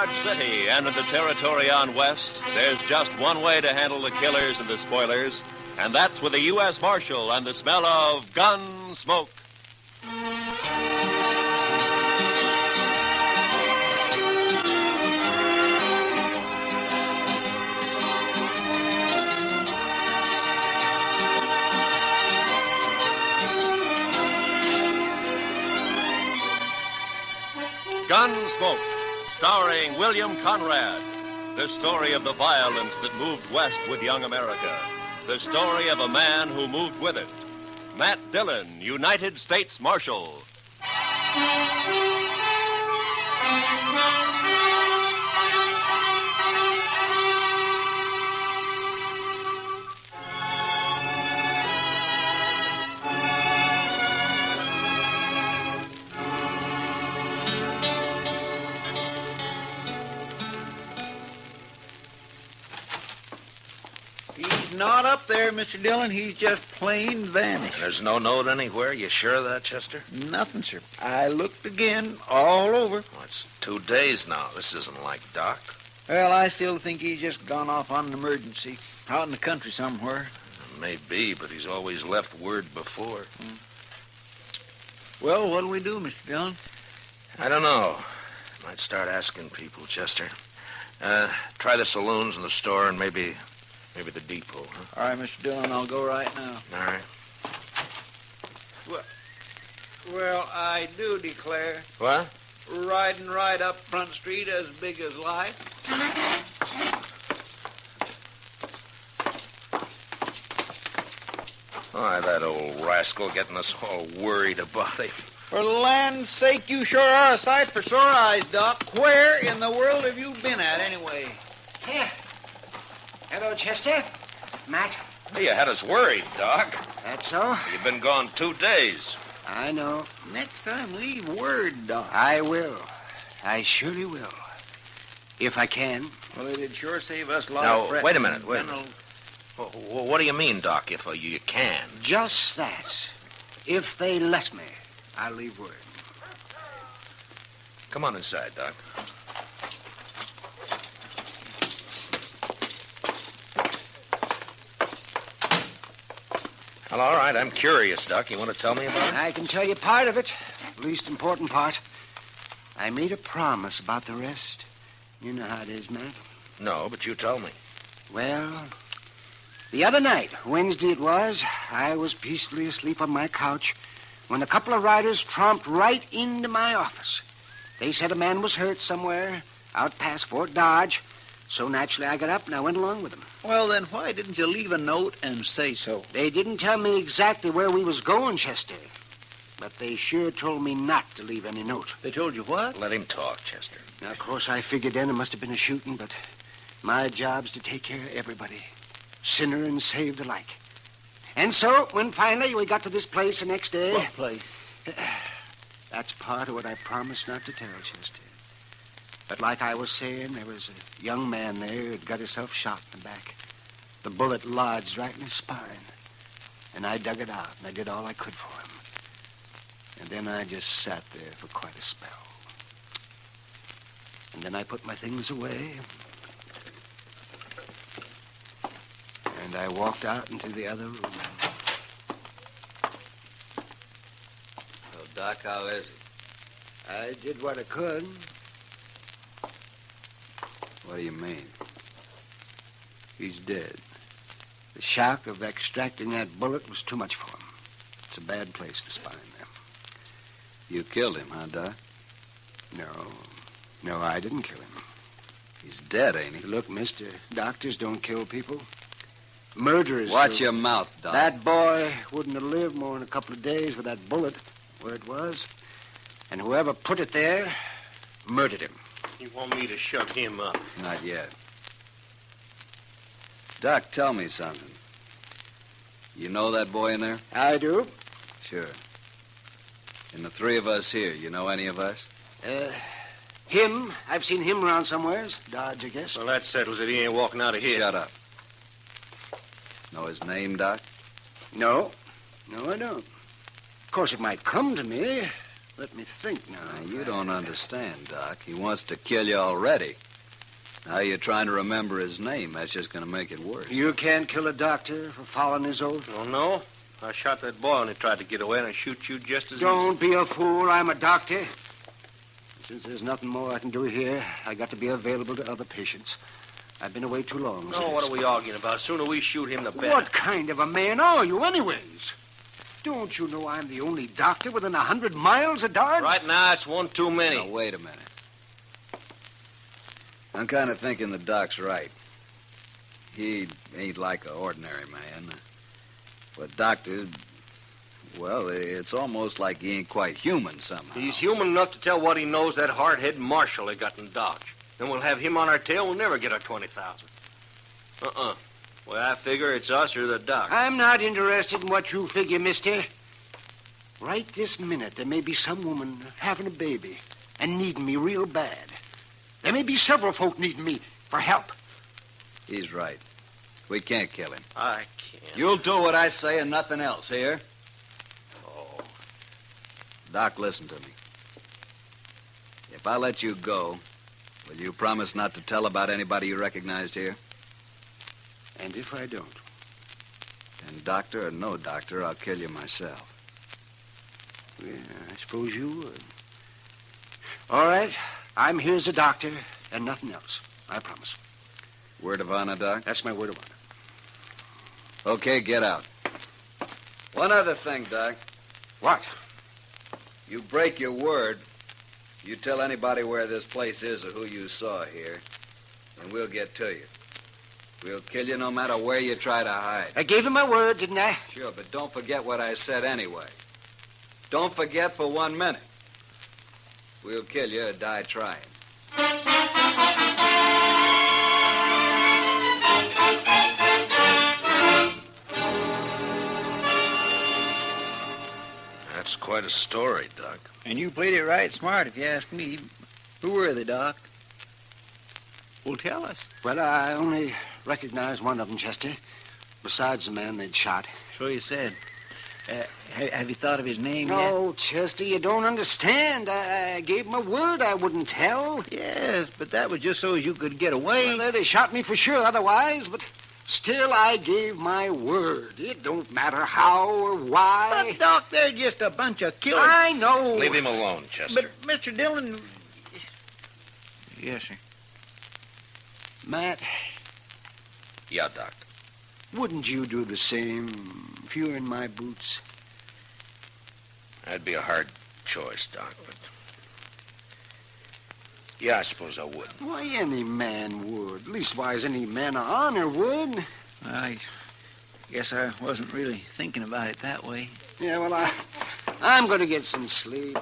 Dodge City and in the territory on West, there's just one way to handle the killers and the spoilers, and that's with a U.S. Marshal and the smell of gun smoke. Gunsmoke, starring William Conrad. The story of the violence that moved west with young America. The story of a man who moved with it. Matt Dillon, United States Marshal. Not up there, Mr. Dillon. He's just plain vanished. There's no note anywhere? You sure of that, Chester? Nothing, sir. I looked again, all over. Well, it's 2 days now. This isn't like Doc. Well, I still think he's just gone off on an emergency. Out in the country somewhere. Maybe, but he's always left word before. Well, what'll we do, Mr. Dillon? I don't know. Might start asking people, Chester. Try the saloons and the store and maybe the depot, huh? All right, Mr. Dillon, I'll go right now. All right. Well, I do declare. What? Riding right up Front Street as big as life. Why, that old rascal getting us all worried about him. For land's sake, you sure are a sight for sore eyes, Doc. Where in the world have you been at, anyway? Here. Hello, Chester. Matt. Hey, you had us worried, Doc. That's so? You've been gone 2 days. I know. Next time, leave word, Doc. I will. I surely will. If I can. Well, it'd sure save us a lot Now, of fretting. wait a minute. What do you mean, Doc, if you can? Just that. If they let me, I'll leave word. Come on inside, Doc. Well, all right, I'm curious, Doc. You want to tell me about it? I can tell you part of it. Least important part. I made a promise about the rest. You know how it is, Matt. No, but you tell me. Well, the other night, Wednesday it was, I was peacefully asleep on my couch when a couple of riders tromped right into my office. They said a man was hurt somewhere out past Fort Dodge. So naturally, I got up and I went along with them. Well, then why didn't you leave a note and say so? They didn't tell me exactly where we was going, Chester. But they sure told me not to leave any note. They told you what? Let him talk, Chester. Now, of course, I figured then it must have been a shooting, but my job's to take care of everybody, sinner and saved alike. And so, when finally we got to this place the next day... What place? That's part of what I promised not to tell, Chester. But like I was saying, there was a young man there who'd got himself shot in the back. The bullet lodged right in his spine. And I dug it out, and I did all I could for him. And then I just sat there for quite a spell. And then I put my things away. And I walked out into the other room. So, Doc, how is he? I did what I could. What do you mean? He's dead. The shock of extracting that bullet was too much for him. It's a bad place, the spine there. You killed him, huh, Doc? No, I didn't kill him. He's dead, ain't he? Look, mister, doctors don't kill people. Murderers Watch do. your mouth, Doc. That boy wouldn't have lived more than a couple of days with that bullet where it was. And whoever put it there murdered him. You want me to shut him up? Not yet. Doc, tell me something. You know that boy in there? I do. Sure. And the three of us here, you know any of us? Him. I've seen him around somewheres. Dodge, I guess. Well, that settles it. He ain't walking out of here. Shut up. Know his name, Doc? No, I don't. Of course, it might come to me. Let me think now. Now, you don't understand, Doc. He wants to kill you already. Now you're trying to remember his name. That's just going to make it worse. You can't kill a doctor for following his oath. Oh, no? I shot that boy when he tried to get away, and I shoot you just as Don't be a fool. I'm a doctor. Since there's nothing more I can do here, I got to be available to other patients. I've been away too long. No, what are we arguing about? The sooner we shoot him, the better. What kind of a man are you, anyways? Don't you know I'm the only doctor within 100 miles of Dodge? Right now, it's one too many. Now, wait a minute. I'm kind of thinking the doc's right. He ain't like an ordinary man. But doctor, well, it's almost like he ain't quite human somehow. He's human enough to tell what he knows that hard-headed marshal they got in Dodge. Then we'll have him on our tail. We'll never get our 20,000. Well, I figure it's us or the doc. I'm not interested in what you figure, mister. Right this minute, there may be some woman having a baby and needing me real bad. There may be several folk needing me for help. He's right. We can't kill him. I can't. You'll do what I say and nothing else, here? Oh. Doc, listen to me. If I let you go, will you promise not to tell about anybody you recognized here? And if I don't? And doctor or no doctor, I'll kill you myself. Yeah, I suppose you would. All right. I'm here as a doctor and nothing else. I promise. Word of honor, Doc? That's my word of honor. Okay, get out. One other thing, Doc. What? You break your word. You tell anybody where this place is or who you saw here, and we'll get to you. We'll kill you no matter where you try to hide. I gave him my word, didn't I? Sure, but don't forget what I said anyway. Don't forget for 1 minute. We'll kill you or die trying. That's quite a story, Doc. And you played it right smart, if you ask me. Who were they, Doc? Well, tell us. Well, I only recognized one of them, Chester, besides the man they'd shot. So you said. Have you thought of his name No, Chester, you don't understand. I gave him a word I wouldn't tell. yet? Yes, but that was just so you could get away. Well, they'd have shot me for sure otherwise, but still I gave my word. It don't matter how or why. But, Doc, they're just a bunch of killers. I know. Leave him alone, Chester. But, Mr. Dillon... Yes, sir. Matt, Yeah, Doc. wouldn't you do the same if you were in my boots? That'd be a hard choice, Doc, but... Yeah, I suppose I would. Why, any man would. Leastwise, any man of honor would. I guess I wasn't really thinking about it that way. Yeah, well, I'm going to get some sleep.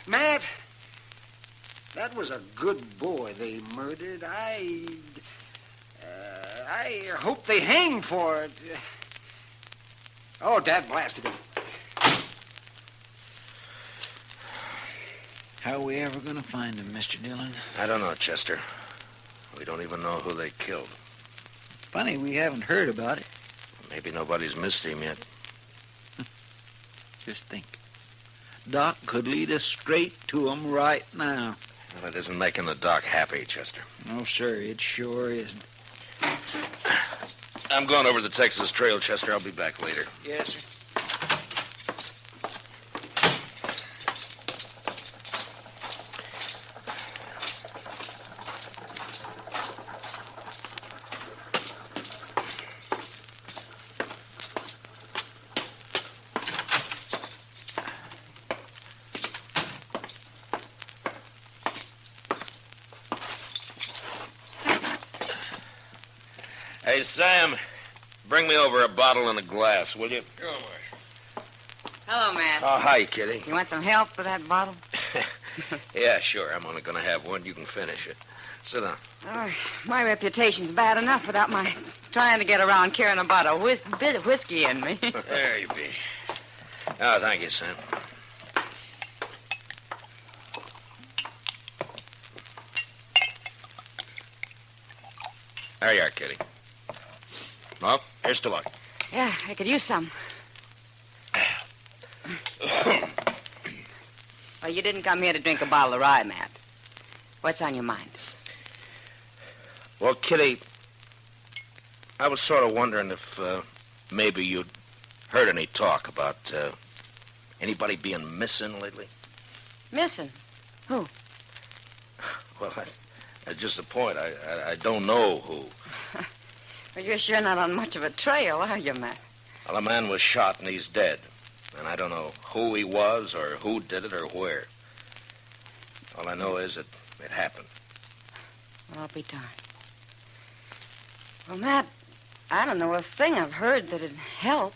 Matt, that was a good boy they murdered. I hope they hang for it. Oh, Dad blasted him. How are we ever going to find him, Mr. Dillon? I don't know, Chester. We don't even know who they killed. Funny, we haven't heard about it. Maybe nobody's missed him yet. Just think. Doc could lead us straight to him right now. Well, it isn't making the doc happy, Chester. No, sir, it sure isn't. I'm going over the Texas Trail, Chester. I'll be back later. Yes, sir. Hey, Sam, bring me over a bottle and a glass, will you? Sure, Marshal. Hello, Matt. Oh, hi, Kitty. You want some help with that bottle? Yeah, sure. I'm only going to have one. You can finish it. Sit down. Oh, my reputation's bad enough without my trying to get around carrying a bottle of bit of whiskey in me. There you be. Oh, thank you, Sam. There you are, Kitty. Well, here's to luck. Yeah, I could use some. Well, you didn't come here to drink a bottle of rye, Matt. What's on your mind? Well, Kitty, I was sort of wondering if maybe you'd heard any talk about anybody being missing lately. Missing? Who? Well, that's just the point. I don't know who. Well, you're sure not on much of a trail, are you, Matt? Well, a man was shot and he's dead. And I don't know who he was or who did it or where. All I know is that it happened. Well, I'll be darned. Well, Matt, I don't know a thing I've heard that'd help.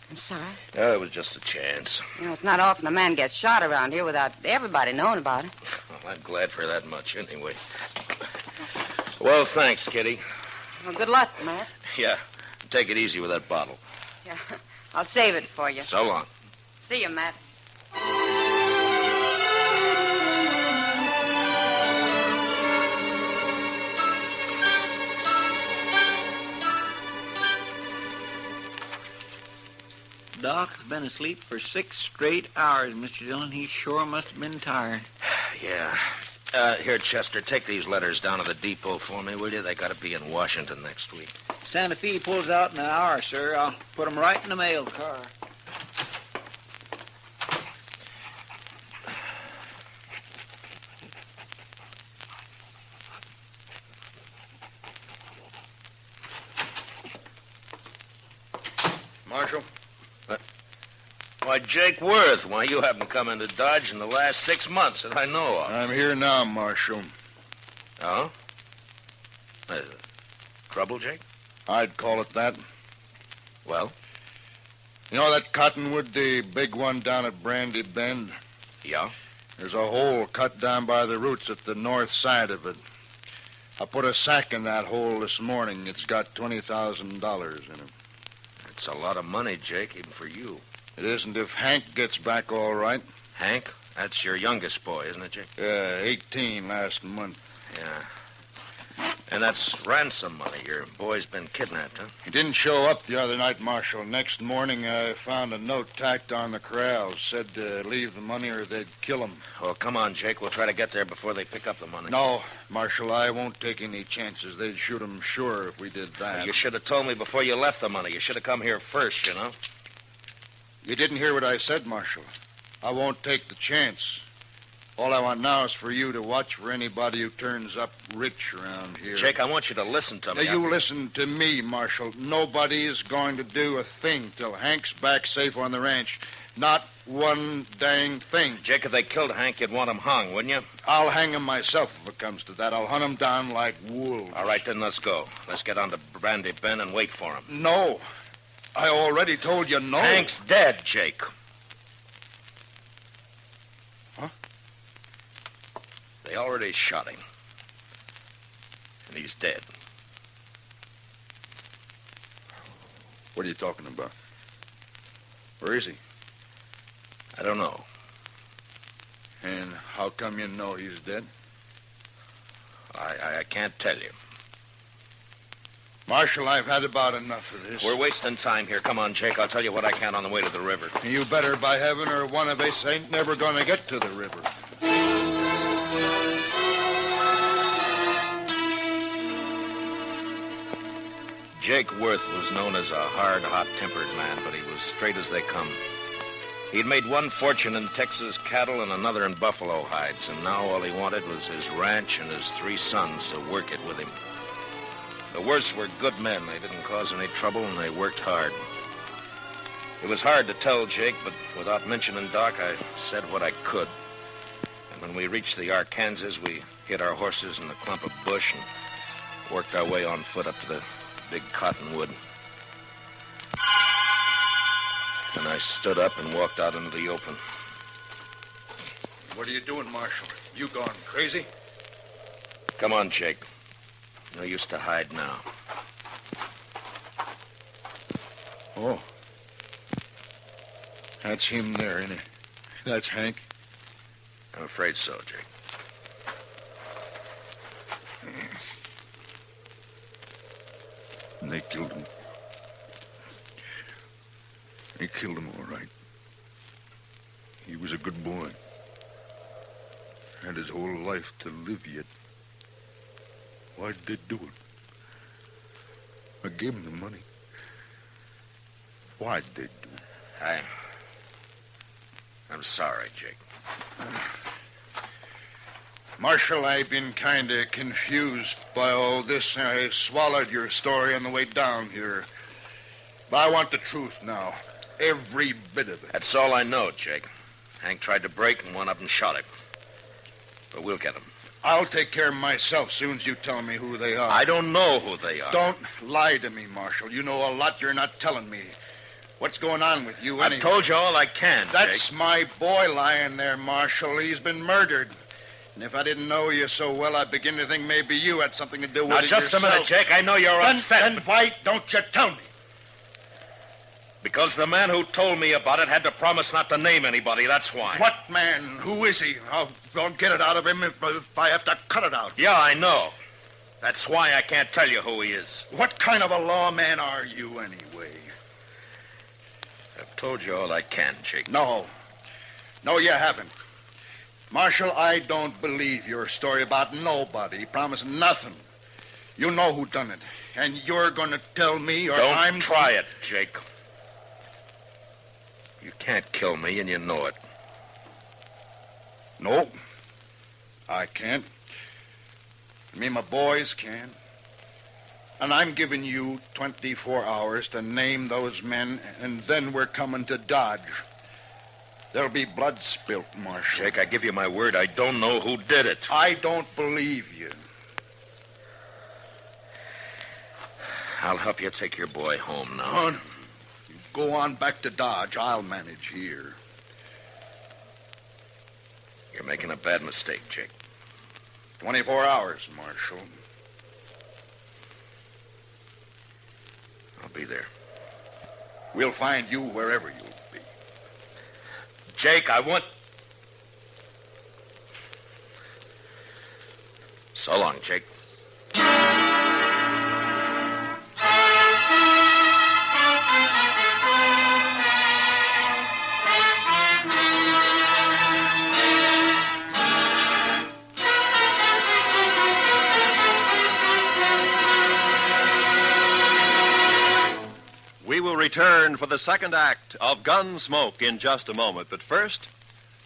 I'm sorry. It was just a chance. You know, it's not often a man gets shot around here without everybody knowing about it. Well, I'm glad for that much anyway. Well, thanks, Kitty. Well, good luck, Matt. Yeah, take it easy with that bottle. Yeah, I'll save it for you. So long. See you, Matt. Doc's been asleep for 6 straight hours, Mr. Dillon. He sure must have been tired. Yeah. Here, Chester, take these letters down to the depot for me, will you? They got to be in Washington next week. Santa Fe pulls out in an hour, sir. I'll put 'em right in the mail car. Marshal? Why, Jake Worth, why, you haven't come into Dodge in the last 6 months that I know of. I'm here now, Marshal. Oh? Trouble, Jake? I'd call it that. Well? You know that cottonwood, the big one down at Brandy Bend? Yeah? There's a hole cut down by the roots at the north side of it. I put a sack in that hole this morning. It's got $20,000 in it. It's a lot of money, Jake, even for you. It isn't if Hank gets back all right. Hank? That's your youngest boy, isn't it, Jake? 18 last month. Yeah. And that's ransom money. Your boy's been kidnapped, huh? He didn't show up the other night, Marshal. Next morning, I found a note tacked on the corrals. Said to leave the money or they'd kill him. Oh, come on, Jake. We'll try to get there before they pick up the money. No, Marshal, I won't take any chances. They'd shoot him sure if we did that. You should have told me before you left the money. You should have come here first, you know. You didn't hear what I said, Marshal. I won't take the chance. All I want now is for you to watch for anybody who turns up rich around here. Jake, I want you to listen to me. Now, you listen to me, Marshal. Nobody's going to do a thing till Hank's back safe on the ranch. Not one dang thing. Jake, if they killed Hank, you'd want him hung, wouldn't you? I'll hang him myself if it comes to that. I'll hunt him down like wolves. All right, then let's go. Let's get on to Brandy Bend and wait for him. No. I already told you no. Hank's dead, Jake. Huh? They already shot him. And he's dead. What are you talking about? Where is he? I don't know. And how come you know he's dead? I can't tell you. Marshal, I've had about enough of this. We're wasting time here. Come on, Jake. I'll tell you what I can on the way to the river. You better, by heaven, or one of us ain't never going to get to the river. Jake Worth was known as a hard, hot-tempered man, but he was straight as they come. He'd made one fortune in Texas cattle and another in buffalo hides, and now all he wanted was his ranch and his 3 sons to work it with him. The Worths were good men. They didn't cause any trouble, and they worked hard. It was hard to tell Jake, but without mentioning Doc, I said what I could. And when we reached the Arkansas, we hid our horses in a clump of bush and worked our way on foot up to the big cottonwood. And I stood up and walked out into the open. What are you doing, Marshal? You gone crazy? Come on, Jake. No use to hide now. Oh. That's him there, isn't it? That's Hank. I'm afraid so, Jake. And they killed him. They killed him all right. He was a good boy. Had his whole life to live yet. Why'd they do it? I gave him the money. Why'd they do it? I'm sorry, Jake. Marshal, I've been kind of confused by all this. I swallowed your story on the way down here. But I want the truth now. Every bit of it. That's all I know, Jake. Hank tried to break and went up and shot him. But we'll get him. I'll take care of myself soon as you tell me who they are. I don't know who they are. Don't lie to me, Marshal. You know a lot you're not telling me. What's going on with you anyway? I've told you all I can, That's Jake. my boy lying there, Marshal. He's been murdered. And if I didn't know you so well, I'd begin to think maybe you had something to do with Now, it just yourself. a minute, Jake. I know you're upset. Then why don't you tell me? Because the man who told me about it had to promise not to name anybody. That's why. What man? Who is he? I'll get it out of him if I have to cut it out. Yeah, I know. That's why I can't tell you who he is. What kind of a lawman are you, anyway? I've told you all I can, Jake. No, you haven't. Marshal, I don't believe your story about nobody promising nothing. You know who done it, and you're going to tell me or Don't I'm... try it, Jake. You can't kill me, and you know it. No, I can't. Me and my boys can. And I'm giving you 24 hours to name those men, and then we're coming to Dodge. There'll be blood spilt, Marshal. Jake, I give you my word, I don't know who did it. I don't believe you. I'll help you take your boy home now. Come on. You go on back to Dodge. I'll manage here. You're making a bad mistake, Jake. 24 hours, Marshal. I'll be there. We'll find you wherever you'll be. Jake, I want... So long, Jake. We will return for the second act of Gunsmoke in just a moment. But first,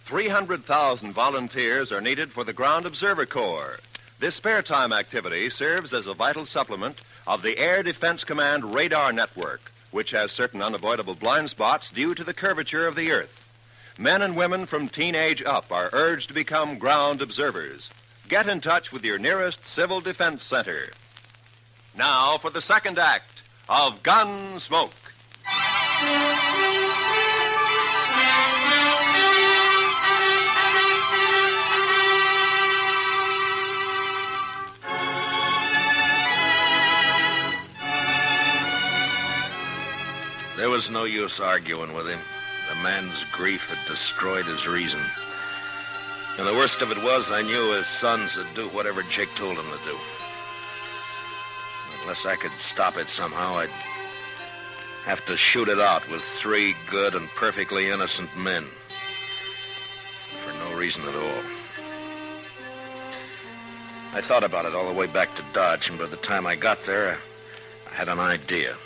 300,000 volunteers are needed for the Ground Observer Corps. This spare time activity serves as a vital supplement of the Air Defense Command radar network, which has certain unavoidable blind spots due to the curvature of the Earth. Men and women from teenage up are urged to become ground observers. Get in touch with your nearest Civil Defense Center. Now for the second act of Gunsmoke. There was no use arguing with him. The man's grief had destroyed his reason. And the worst of it was, I knew his sons would do whatever Jake told them to do. Unless I could stop it somehow, I'd have to shoot it out with 3 good and perfectly innocent men. For no reason at all. I thought about it all the way back to Dodge, and by the time I got there, I had an idea.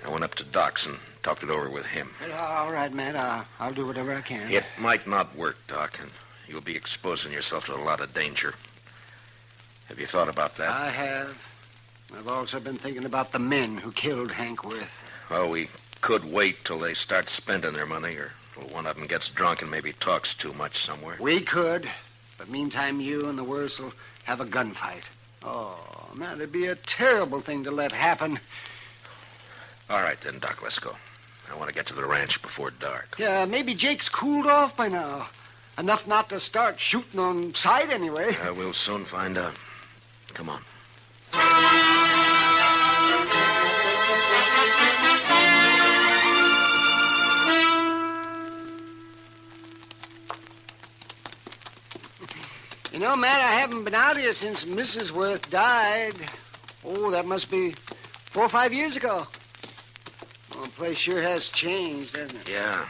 I went up to Doc's and talked it over with him. All right, Matt. I'll do whatever I can. It might not work, Doc, and you'll be exposing yourself to a lot of danger. Have you thought about that? I have. I've also been thinking about the men who killed Hank Worth. Well, we could wait till they start spending their money, or till one of them gets drunk and maybe talks too much somewhere. We could. But meantime, you and the Worths will have a gunfight. Oh, man, it'd be a terrible thing to let happen. All right, then, Doc, let's go. I want to get to the ranch before dark. Yeah, maybe Jake's cooled off by now. Enough not to start shooting on sight anyway. We'll soon find out. Come on. You know, Matt, I haven't been out here since Mrs. Worth died. Oh, that must be 4 or 5 years ago. Well, the place sure has changed, hasn't it? Yeah.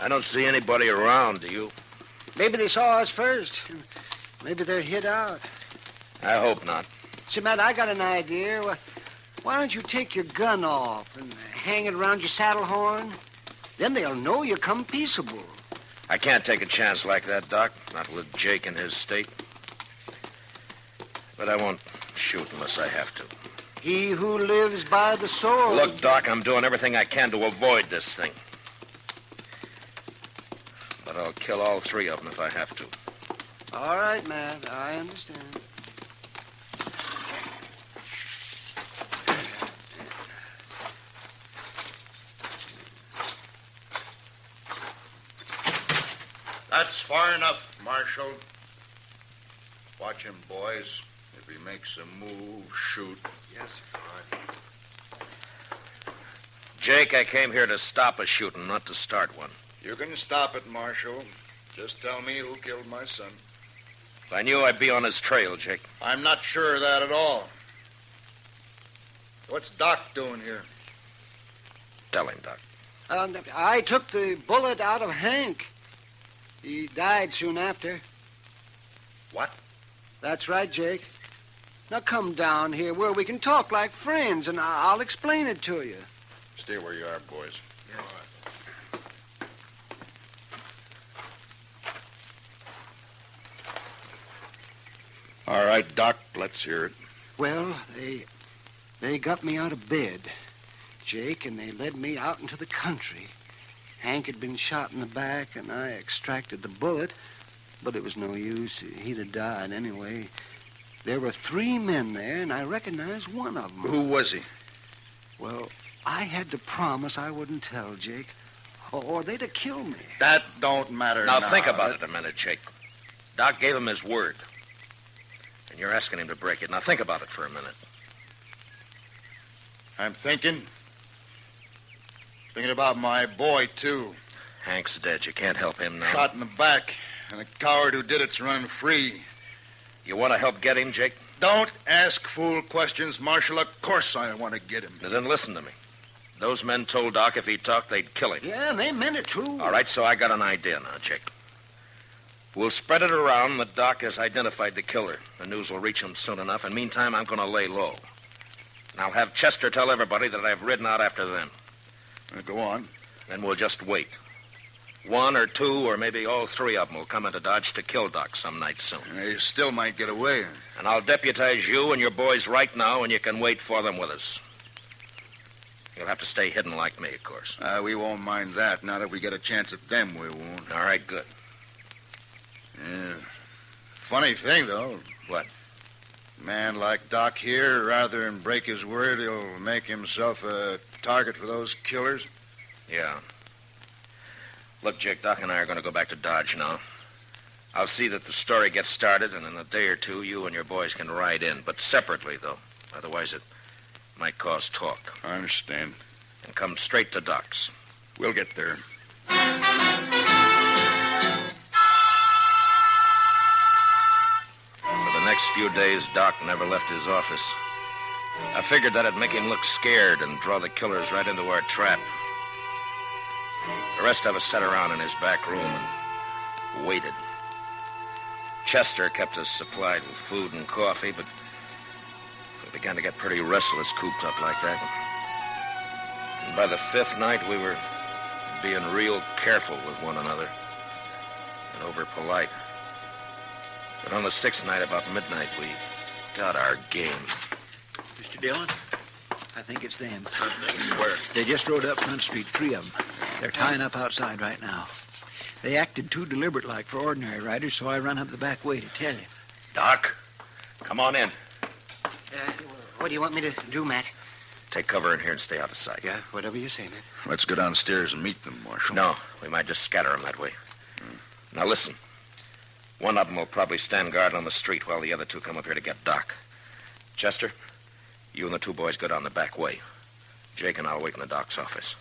I don't see anybody around, do you? Maybe they saw us first. Maybe they're hid out. I hope not. See, Matt, I got an idea. Why don't you take your gun off and hang it around your saddle horn? Then they'll know you come peaceable. I can't take a chance like that, Doc. Not with Jake in his state. But I won't shoot unless I have to. He who lives by the sword. Look, Doc, I'm doing everything I can to avoid this thing. But I'll kill all three of them if I have to. All right, Matt. I understand. That's far enough, Marshal. Watch him, boys. If he makes a move, shoot. Yes, sir. Jake, I came here to stop a shooting, not to start one. You can stop it, Marshal. Just tell me who killed my son. If I knew, I'd be on his trail, Jake. I'm not sure of that at all. What's Doc doing here? Tell him, Doc. I took the bullet out of Hank. He died soon after. What? That's right, Jake. Now come down here where we can talk like friends, and I'll explain it to you. Stay where you are, boys. All right, Doc, let's hear it. Well, they got me out of bed, Jake, and they led me out into the country. Hank had been shot in the back, and I extracted the bullet, but it was no use. He'd have died anyway. There were 3 men there, and I recognized one of them. Who was he? Well, I had to promise I wouldn't tell, Jake, or they'd have killed me. That don't matter now. Now, think about it a minute, Jake. Doc gave him his word. And you're asking him to break it. Now, think about it for a minute. I'm thinking. Thinking about my boy, too. Hank's dead. You can't help him now. Shot in the back, and the coward who did it's run free. You want to help get him, Jake? Don't ask fool questions, Marshal. Of course I want to get him. Now, then listen to me. Those men told Doc if he talked, they'd kill him. Yeah, and they meant it, too. All right, so I got an idea now, Jake. We'll spread it around that Doc has identified the killer. The news will reach him soon enough, and meantime, I'm going to lay low. And I'll have Chester tell everybody that I've ridden out after them. Go on. Then we'll just wait. 1 or 2 or maybe all 3 of them will come into Dodge to kill Doc some night soon. They still might get away. And I'll deputize you and your boys right now, and you can wait for them with us. You'll have to stay hidden like me, of course. We won't mind that. Not if we get a chance at them, we won't. All right, good. Yeah. Funny thing, though. What? A man like Doc here, rather than break his word, he'll make himself a target for those killers. Yeah. Look, Jake, Doc and I are going to go back to Dodge now. I'll see that the story gets started, and in a day or 2, you and your boys can ride in, but separately, though. Otherwise, it might cause talk. I understand. And come straight to Doc's. We'll get there. For the next few days, Doc never left his office. I figured that'd make him look scared and draw the killers right into our trap. The rest of us sat around in his back room and waited. Chester kept us supplied with food and coffee, but we began to get pretty restless cooped up like that. And by the 5th night, we were being real careful with one another and over-polite. But on the 6th night, about midnight, we got our game. Mr. Dillon, I think it's them. Where? They just rode up Front Street, 3 of them. They're tying up outside right now. They acted too deliberate-like for ordinary riders, so I run up the back way to tell you. Doc, come on in. What do you want me to do, Matt? Take cover in here and stay out of sight. Yeah, whatever you say, Matt. Let's go downstairs and meet them, Marshal. No, we might just scatter them that way. Now, listen. One of them will probably stand guard on the street while the other 2 come up here to get Doc. Chester, you and the 2 boys go down the back way. Jake and I'll wait in the Doc's office.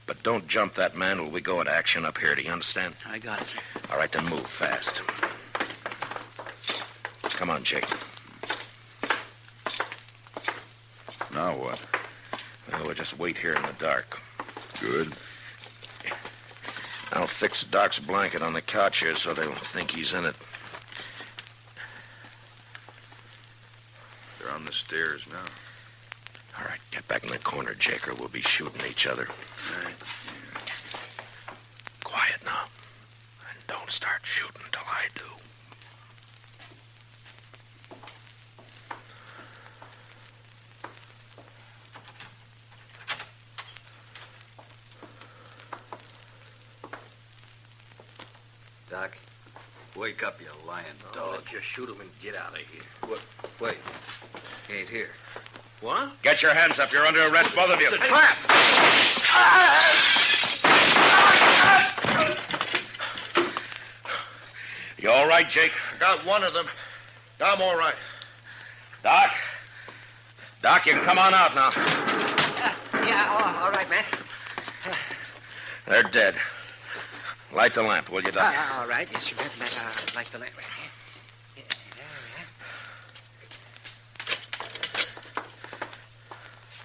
But don't jump that man while we go into action up here. Do you understand? I got it, sir. All right, then move fast. Come on, Jake. Now what? Well, we'll just wait here in the dark. Good. I'll fix Doc's blanket on the couch here so they'll think he's in it. They're on the stairs now. All right, get back in the corner, Jake, or we'll be shooting each other. All right. Quiet now. And don't start shooting till I do. Doc, wake up, you lying dog. Just shoot him and get out of here. What? Wait. He ain't here. What? Get your hands up. You're under arrest, both of you. It's a trap. You all right, Jake? Got one of them. I'm all right. Doc? Doc, you can come on out now. Yeah, all right, man. They're dead. Light the lamp, will you, Doc? All right. Yes, you bet. Like the lamp right here.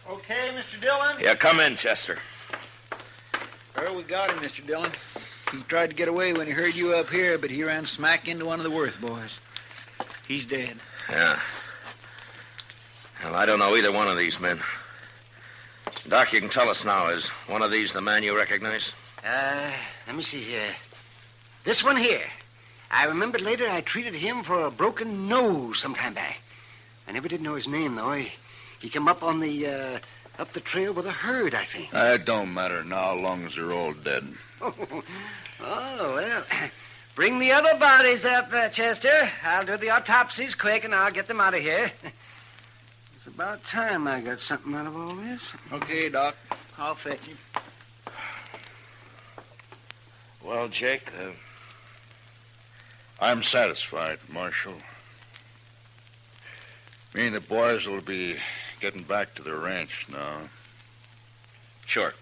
Okay, Mr. Dillon? Yeah, come in, Chester. Well, we got him, Mr. Dillon. He tried to get away when he heard you up here, but he ran smack into one of the Worth boys. He's dead. Yeah. Well, I don't know either one of these men. Doc, you can tell us now. Is one of these the man you recognize? Let me see here. This one here. I remembered later I treated him for a broken nose some time back. I never did know his name, though. He come up on the, up the trail with a herd, I think. It don't matter now, long as they're all dead. Oh, well. Bring the other bodies up, Chester. I'll do the autopsies quick, and I'll get them out of here. It's about time I got something out of all this. Okay, Doc. I'll fetch him. Well, Jake, I'm satisfied, Marshal. Me and the boys will be getting back to the ranch now. Sure.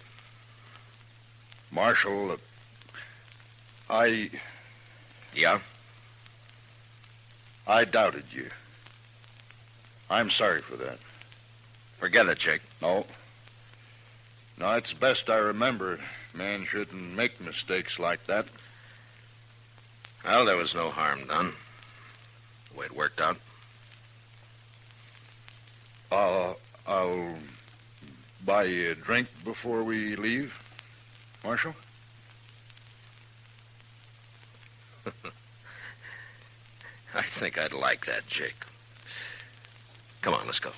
Marshal, Yeah? I doubted you. I'm sorry for that. Forget it, Jake. No. No, it's best I remember. Man shouldn't make mistakes like that. Well, there was no harm done. The way it worked out. I'll buy you a drink before we leave, Marshal. I think I'd like that, Jake. Come on, let's go.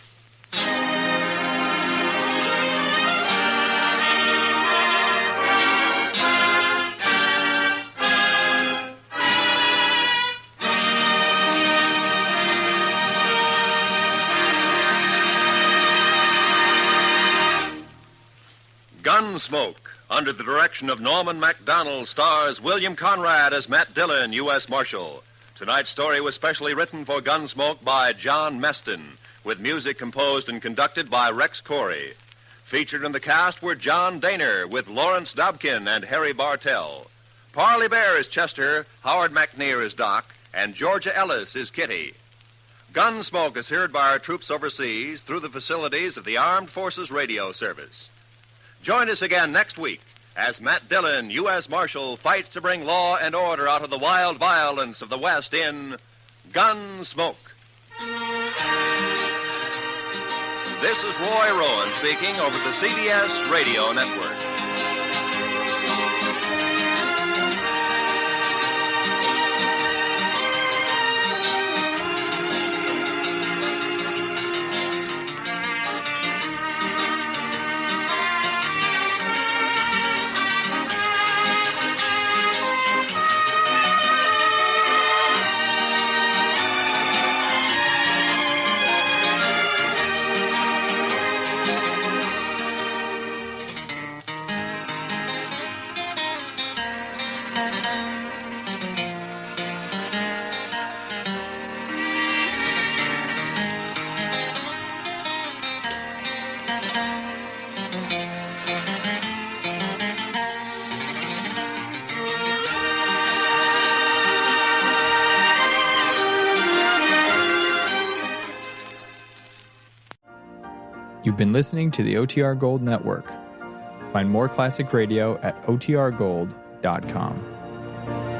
Gunsmoke, under the direction of Norman MacDonald, stars William Conrad as Matt Dillon, U.S. Marshal. Tonight's story was specially written for Gunsmoke by John Meston, with music composed and conducted by Rex Corey. Featured in the cast were John Daner, with Lawrence Dobkin and Harry Bartell. Parley Bear is Chester, Howard McNear is Doc, and Georgia Ellis is Kitty. Gunsmoke is heard by our troops overseas through the facilities of the Armed Forces Radio Service. Join us again next week as Matt Dillon, U.S. Marshal, fights to bring law and order out of the wild violence of the West in Gunsmoke. This is Roy Rowan speaking over the CBS Radio Network. You've been listening to the OTR Gold Network. Find more classic radio at otrgold.com. Ep038.com.